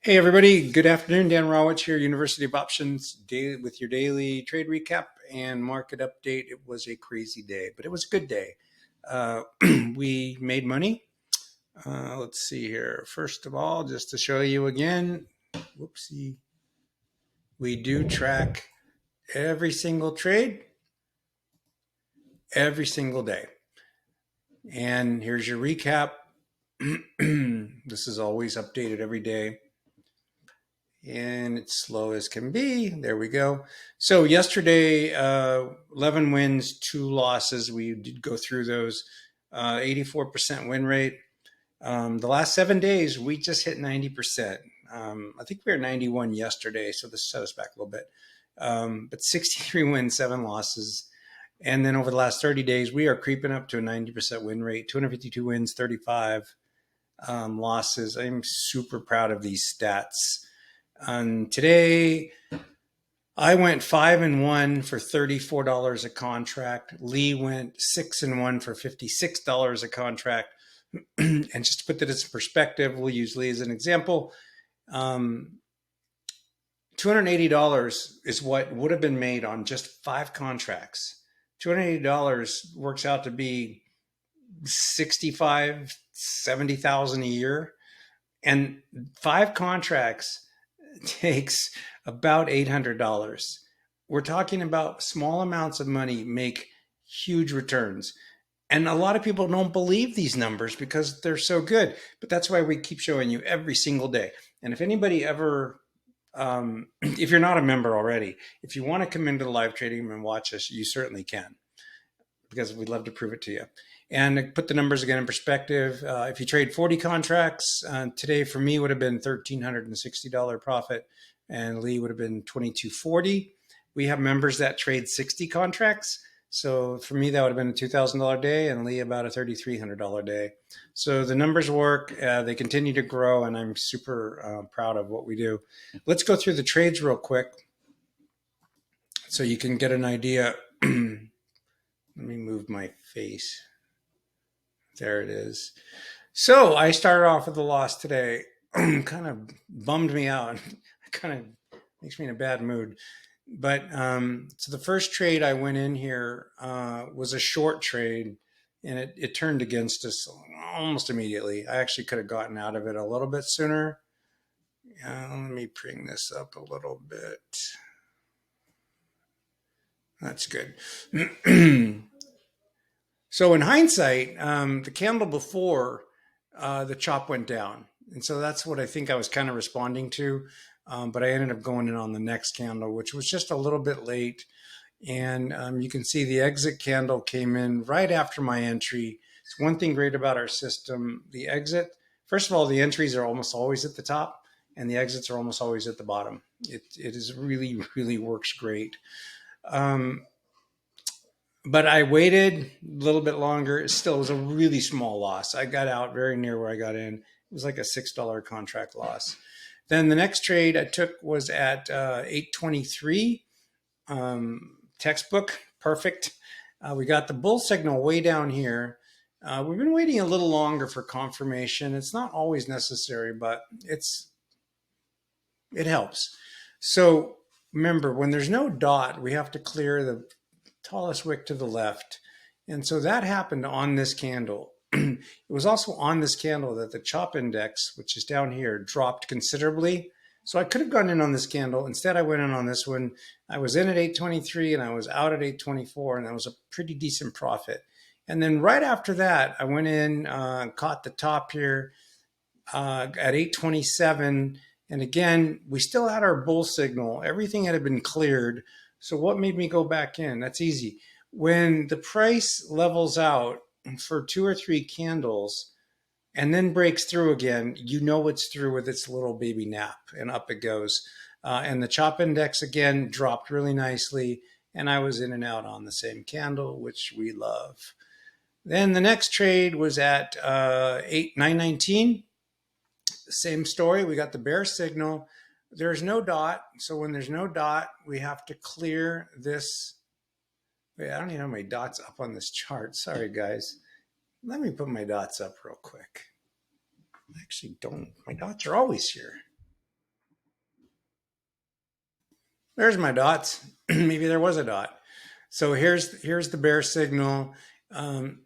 Hey everybody, good afternoon. Dan Rawitz here, University of Options, daily, with your daily trade recap and market update. It was a crazy day, but it was a good day. We made money. Let's see here. First of all, just to show you again, whoopsie, we do track every single trade every single day. And here's your recap. This is always updated every day. And it's slow as can be. There we go. So yesterday, 11 wins, 2 losses. We did go through those. 84% win rate. The last 7 days, we just hit 90%. I think we were 91 yesterday, so this set us back a little bit. But 63 wins, 7 losses. And then over the last 30 days, we are creeping up to a 90% win rate, 252 wins, 35 losses. I'm super proud of these stats. And today I went 5-1 for $34 a contract. Lee went 6-1 for $56 a contract. And just to put that in perspective, we'll use Lee as an example. $280 is what would have been made on just 5 contracts. $280 works out to be 65, 70,000 a year. And 5 contracts takes about $800. We're talking about small amounts of money make huge returns. And a lot of people don't believe these numbers because they're so good. But that's why we keep showing you every single day. And if anybody ever, if you're not a member already, if you want to come into the live trading and watch us, you certainly can, because we'd love to prove it to you. And to put the numbers again in perspective, if you trade 40 contracts, today for me would have been $1,360 profit, and Lee would have been $2,240. We have members that trade 60 contracts. So for me, that would have been a $2,000 day, and Lee about a $3,300 day. So the numbers work. They continue to grow, and I'm super proud of what we do. Let's go through the trades real quick so you can get an idea. Let me move my face. There it is. So I started off with a loss today. Kind of bummed me out. Kind of makes me in a bad mood. But so the first trade I went in here was a short trade, and it turned against us almost immediately. I actually could have gotten out of it a little bit sooner. Let me bring this up a little bit. That's good. So in hindsight, the candle before the chop went down. And so that's what I think I was kind of responding to. But I ended up going in on the next candle, which was just a little bit late. And you can see the exit candle came in right after my entry. It's one thing great about our system. The exit, first of all, the entries are almost always at the top, and the exits are almost always at the bottom. It is really, really works great. But I waited a little bit longer. It still was a really small loss. I got out very near where I got in. It was like a $6 contract loss. Then the next trade I took was at 823. Textbook, perfect. We got the bull signal way down here. We've been waiting a little longer for confirmation. It's not always necessary, but it helps. So remember, when there's no dot, we have to clear the tallest wick to the left. And so that happened on this candle. It was also on this candle that the chop index, which is down here, dropped considerably. So I could have gone in on this candle. Instead, I went in on this one. I was in at 823 and I was out at 824, and that was a pretty decent profit. And then right after that, I went in, caught the top here at 827. And again, we still had our bull signal. Everything had been cleared. So what made me go back in? That's easy. When the price levels out for 2 or 3 candles and then breaks through again, you know it's through with its little baby nap, and up it goes. And the chop index again dropped really nicely, and I was in and out on the same candle, which we love. Then the next trade was at 919. Same story. We got the bear signal. There's no dot. So when there's no dot, we have to clear this. Wait, I don't even have my dots up on this chart. Sorry, guys. Let me put my dots up real quick. I actually don't. My dots are always here. There's my dots. Maybe there was a dot. So here's the bear signal. Um,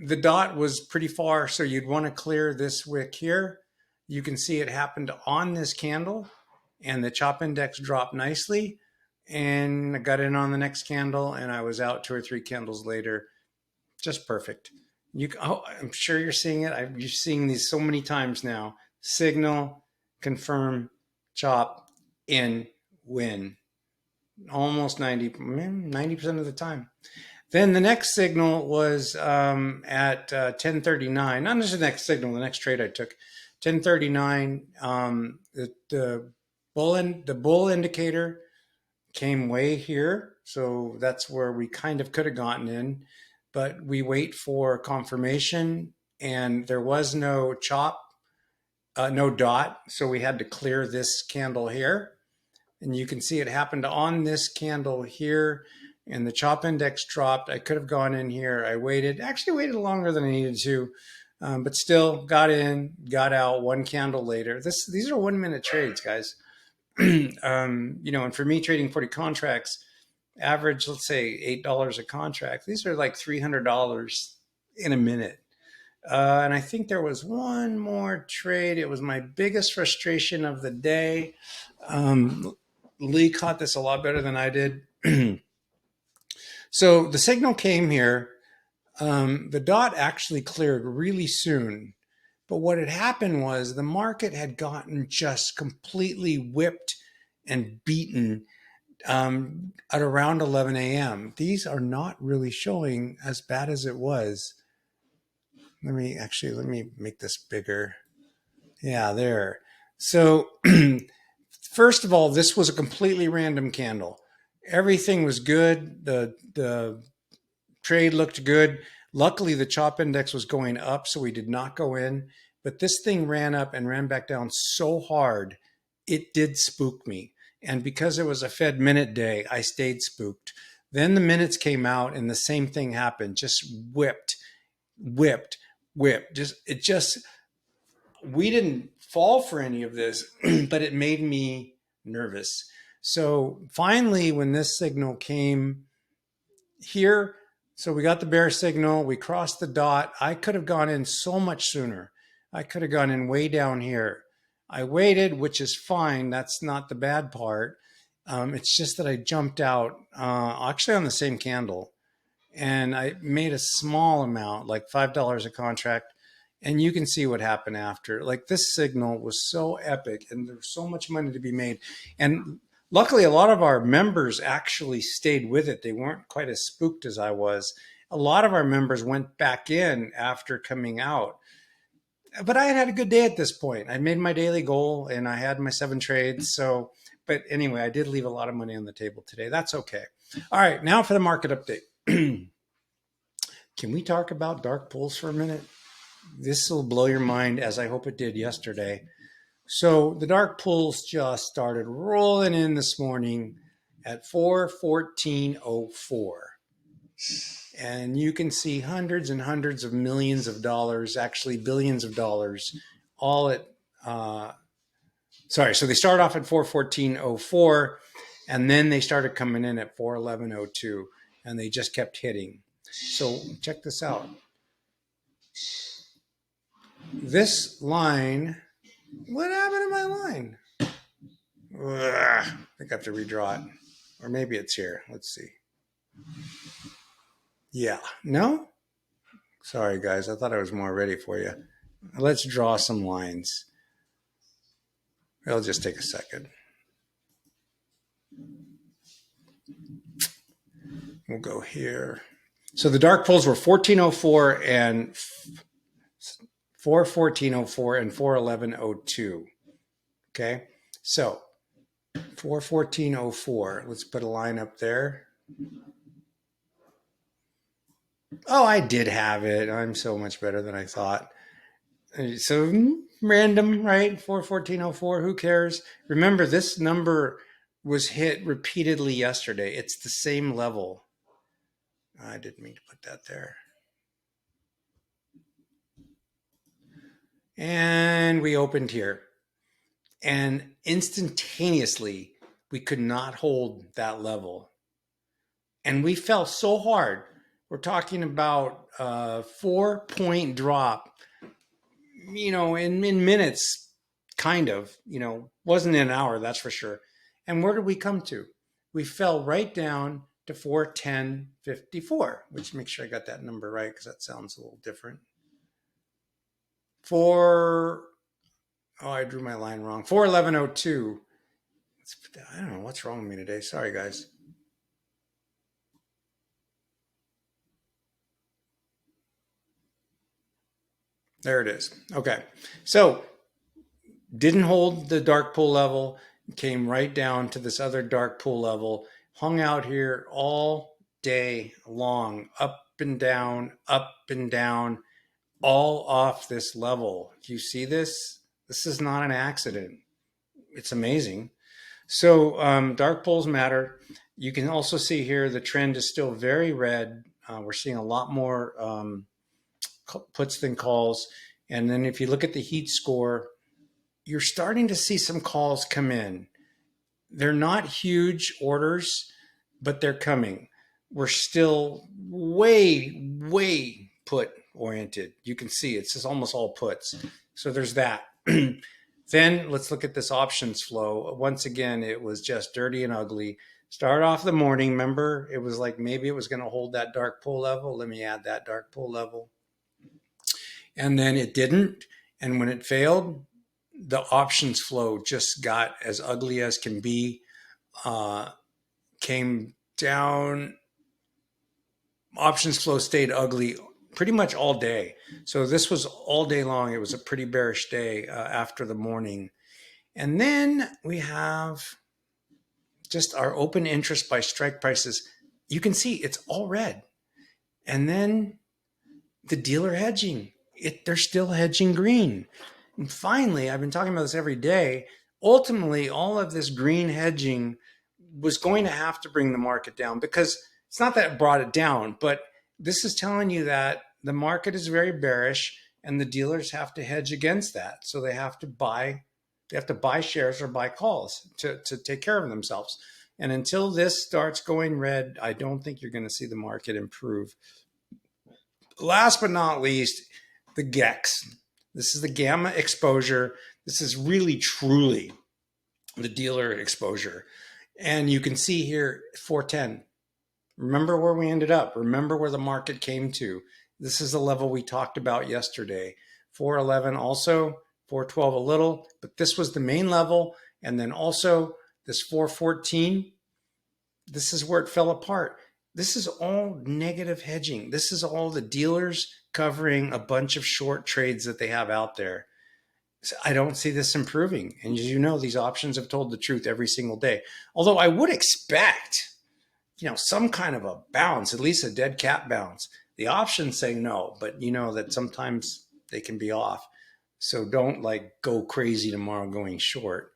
the dot was pretty far, so you'd want to clear this wick here. You can see it happened on this candle, and the chop index dropped nicely. And I got in on the next candle, and I was out 2 or 3 candles later. Just perfect. I'm sure you're seeing it. You're seeing these so many times now. Signal, confirm, chop, in, win. Almost 90% of the time. Then the next signal was at 10:39. Not just the next signal, the next trade I took, 10:39. The bull indicator came way here, so that's where we kind of could have gotten in, but we wait for confirmation, and there was no chop, no dot, so we had to clear this candle here, and you can see it happened on this candle here, and the chop index dropped. I could have gone in here. I actually waited longer than I needed to, but still got in, got out 1 candle later. These are 1 minute trades, guys. And for me, trading 40 contracts, average, let's say $8 a contract. These are like $300 in a minute. And I think there was one more trade. It was my biggest frustration of the day. Lee caught this a lot better than I did. So the signal came here. The dot actually cleared really soon. But what had happened was the market had gotten just completely whipped and beaten at around 11 a.m. These are not really showing as bad as it was. Let me make this bigger. Yeah, there. So first of all, this was a completely random candle. Everything was good. The trade looked good. Luckily, the chop index was going up, so we did not go in. But this thing ran up and ran back down so hard, it did spook me. And because it was a Fed minute day, I stayed spooked. Then the minutes came out, and the same thing happened. Just whipped, whipped, whipped. We didn't fall for any of this, but it made me nervous. So finally, when this signal came here, so we got the bear signal, we crossed the dot. I could have gone in so much sooner. I could have gone in way down here. I waited, which is fine. That's not the bad part. It's just that I jumped out actually on the same candle, and I made a small amount, like $5 a contract. And you can see what happened after. Like, this signal was so epic, and there's so much money to be made. And luckily, a lot of our members actually stayed with it. They weren't quite as spooked as I was. A lot of our members went back in after coming out. But I had a good day at this point. I made my daily goal, and I had my 7 trades. So, but anyway, I did leave a lot of money on the table today. That's okay. All right, now for the market update. Can we talk about dark pools for a minute? This will blow your mind, as I hope it did yesterday. So the dark pools just started rolling in this morning at 414.04. And you can see hundreds and hundreds of millions of dollars, actually billions of dollars, all at, so they start off at 414.04, and then they started coming in at 411.02, and they just kept hitting. So check this out. This line, what happened to my line? I think I have to redraw it. Or maybe it's here. Let's see. Yeah. No? Sorry, guys. I thought I was more ready for you. Let's draw some lines. It'll just take a second. We'll go here. So the dark pools were 1404 and 414.04 and 411.02. Okay. So 414.04. Let's put a line up there. Oh, I did have it. I'm so much better than I thought. So random, right? 414.04. Who cares? Remember, this number was hit repeatedly yesterday. It's the same level. I didn't mean to put that there. And we opened here. And instantaneously, we could not hold that level. And we fell so hard. We're talking about a 4-point drop, in minutes, kind of, wasn't in an hour, that's for sure. And where did we come to? We fell right down to 410.54, which make sure I got that number right because that sounds a little different. I drew my line wrong. 411.02. I don't know what's wrong with me today. Sorry, guys. There it is. Okay. So didn't hold the dark pool level, came right down to this other dark pool level, hung out here all day long, up and down, all off this level. Do you see this? This is not an accident. It's amazing. So dark pools matter. You can also see here the trend is still very red. We're seeing a lot more puts than calls. And then if you look at the heat score, you're starting to see some calls come in. They're not huge orders, but they're coming. We're still way put oriented. You can see it's just almost all puts. So there's that. Then let's look at this options flow. Once again, it was just dirty and ugly. Start off the morning. Remember, it was like maybe it was going to hold that dark pool level. Let me add that dark pool level. And then it didn't. And when it failed, the options flow just got as ugly as can be, came down. Options flow stayed ugly pretty much all day. So this was all day long. It was a pretty bearish day after the morning. And then we have just our open interest by strike prices. You can see it's all red. And then the dealer hedging, they're still hedging green. And finally, I've been talking about this every day. Ultimately, all of this green hedging was going to have to bring the market down, because it's not that it brought it down, but this is telling you that the market is very bearish and the dealers have to hedge against that. So they have to buy shares or buy calls to take care of themselves. And until this starts going red, I don't think you're going to see the market improve. Last but not least, the GEX. This is the gamma exposure. This is really, truly the dealer exposure. And you can see here, 410. Remember where we ended up. Remember where the market came to. This is the level we talked about yesterday. 411 also, 412 a little, but this was the main level. And then also this 414, this is where it fell apart. This is all negative hedging. This is all the dealers covering a bunch of short trades that they have out there. So I don't see this improving. And as you know, these options have told the truth every single day. Although I would expect, some kind of a bounce, at least a dead cat bounce. The options say no, but you know that sometimes they can be off. So don't go crazy tomorrow going short.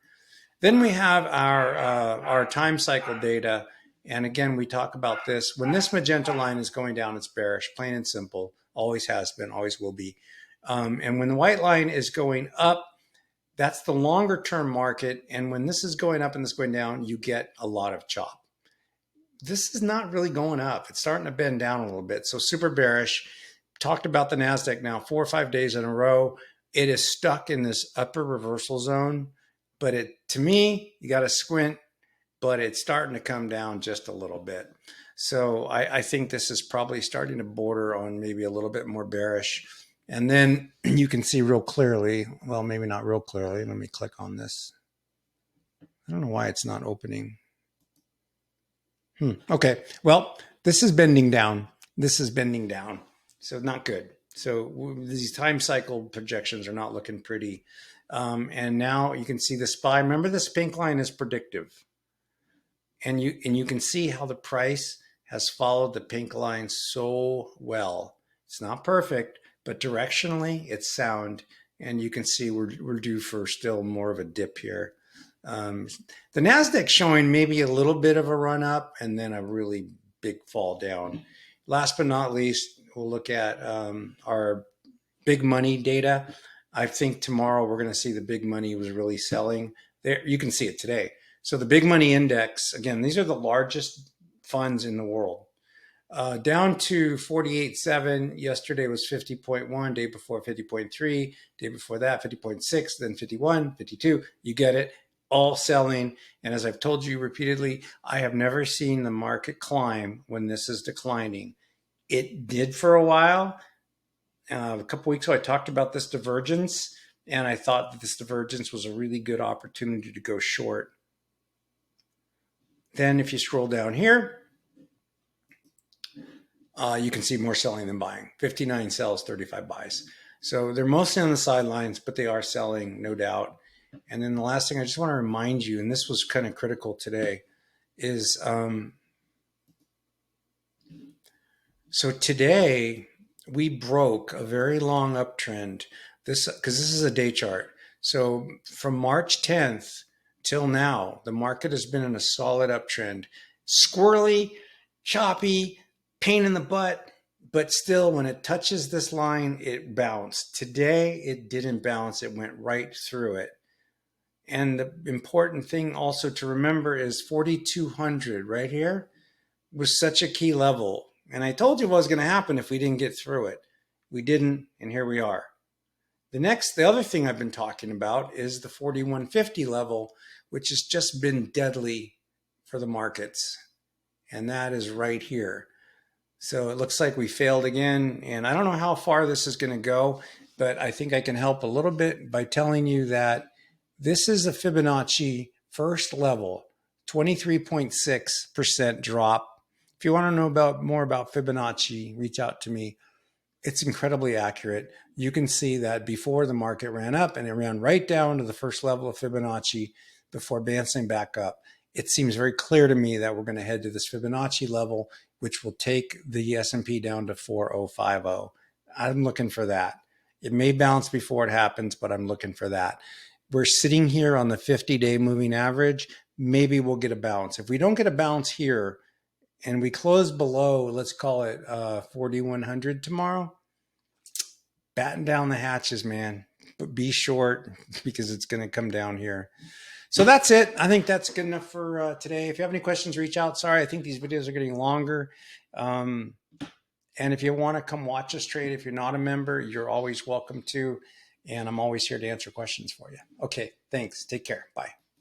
Then we have our time cycle data. And again, we talk about this. When this magenta line is going down, it's bearish, plain and simple. Always has been, always will be. And when the white line is going up, that's the longer term market. And when this is going up and this going down, you get a lot of chop. This is not really going up. It's starting to bend down a little bit. So super bearish. Talked about the NASDAQ now 4 or 5 days in a row. It is stuck in this upper reversal zone. But to me, you got to squint, but it's starting to come down just a little bit. So I think this is probably starting to border on maybe a little bit more bearish. And then you can see real clearly, well, maybe not real clearly. Let me click on this. I don't know why it's not opening. Okay, well, this is bending down. This is bending down. So not good. So these time cycle projections are not looking pretty. And now you can see the SPY. Remember, this pink line is predictive. And you can see how the price has followed the pink line so well. It's not perfect, but directionally it's sound. And you can see we're due for still more of a dip here. The NASDAQ showing maybe a little bit of a run up and then a really big fall down. Last but not least, we'll look at our big money data. I think tomorrow we're going to see the big money was really selling. There, you can see it today. So the big money index, again, these are the largest funds in the world. Down to 48.7. Yesterday was 50.1, day before 50.3, day before that 50.6, then 51, 52. You get it. All selling. And as I've told you repeatedly, I have never seen the market climb when this is declining. It did for a while. A couple weeks ago, I talked about this divergence, and I thought that this divergence was a really good opportunity to go short. Then if you scroll down here, you can see more selling than buying. 59 sells, 35 buys. So they're mostly on the sidelines, but they are selling, no doubt. And then the last thing I just want to remind you, and this was kind of critical today, is so today we broke a very long uptrend. Because this is a day chart. So from March 10th till now, the market has been in a solid uptrend. Squirrely, choppy, pain in the butt, but still when it touches this line, it bounced. Today, it didn't bounce. It went right through it. And the important thing also to remember is 4,200 right here was such a key level. And I told you what was going to happen if we didn't get through it. We didn't, and here we are. The other thing I've been talking about is the 4150 level, which has just been deadly for the markets. And that is right here. So it looks like we failed again. And I don't know how far this is going to go, but I think I can help a little bit by telling you that this is a Fibonacci first level, 23.6% drop. If you want to know more about Fibonacci, reach out to me. It's incredibly accurate. You can see that before the market ran up and it ran right down to the first level of Fibonacci before bouncing back up. It seems very clear to me that we're going to head to this Fibonacci level, which will take the S&P down to 4050. I'm looking for that. It may bounce before it happens, but I'm looking for that. We're sitting here on the 50-day moving average. Maybe we'll get a bounce. If we don't get a bounce here and we close below, let's call it 4,100 tomorrow, batten down the hatches, man. But be short because it's going to come down here. So that's it. I think that's good enough for today. If you have any questions, reach out. Sorry, I think these videos are getting longer. And if you want to come watch us trade, if you're not a member, you're always welcome to. And I'm always here to answer questions for you. Okay, thanks. Take care. Bye.